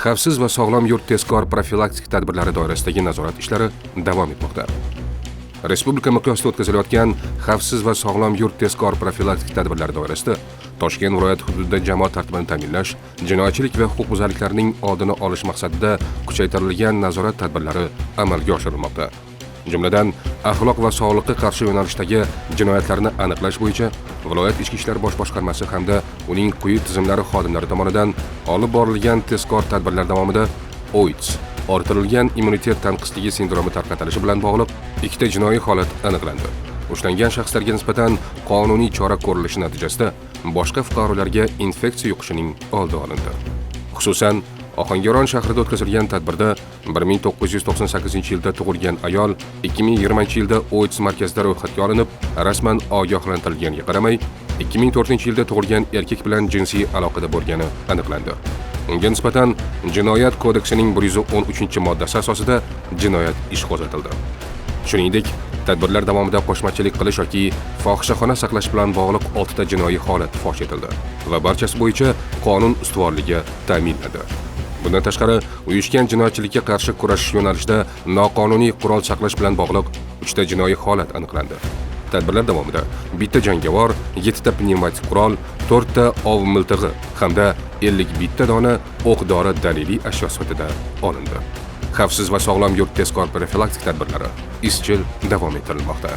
xavfsiz va sog'lom yurt tezkor profilaktik tadbirlari doirasidagi nazorat ishlari davom etmoqda. Respublika miqyosida o'tkazilayotgan xavfsiz va sog'lom yurt tezkor profilaktik tadbirlari doirasida Toshkent viloyati hududida jamoat tartibini ta'minlash, jinoyatchilik va huquqbuzarliklarning oldini olish maqsadida kuchaytirilgan nazorat tadbirlari amalga oshirilmoqda. Jumladan, axloq va sog'liqqa qarshi yo'nalishdagi jinoyatlarni aniqlash bo'yicha viloyat ichki ishlar bosh boshqarmasi hamda uning quyi tizimlari xodimlari tomonidan olib borilgan tezkor tadbirlar davomida AIDS orttirilgan immunitet tanqisligi sindromi tarqatilishi bilan bog'liq ikkita jinoiy holat aniqlandi. Ushlangan shaxslarga nisbatan qonuniy chora ko'rilishi natijasida boshqa fuqarolarga infeksiya yuqishining oldi olindi. Xususan, Ohangaron shahrida o'tkazilgan tadbirda 1998-yilda tug'ilgan ayol 2020-yilda AIDS markazida ro'yxatga olinib, rasman ogohlantirilganiga qaramay, 2004-yilda tug'ilgan erkak bilan jinsiy aloqada bo'lgani aniqlandi. Unga nisbatan Jinoyat kodeksining 113-moddasi asosida jinoyat ishi qo'zg'atildi. Shuningdek, tadbirlar davomida qo'shmachilik qilish yoki fohishaxona saqlash bilan bog'liq 6 ta jinoiy holat fosh etildi va barchasi bo'yicha qonun ustuvorligi ta'minlandi. Bundan tashqari, uyushgan jinoyatchilikka qarshi kurashish yo'nalishida noqonuniy qurol saqlash bilan bog'liq 3 ta jinoiy holat aniqlandi. Tadbirlar davomida 1 ta jangovar, 7 ta pnevmatik qurol, 4 ta ov miltig'i hamda 51 ta dona o'q-dori daliliy ashyo sifatida olindi. Xavfsiz va sog'lom yurt tezkor profilaktik tadbirlari izchil davom ettirilmoqda.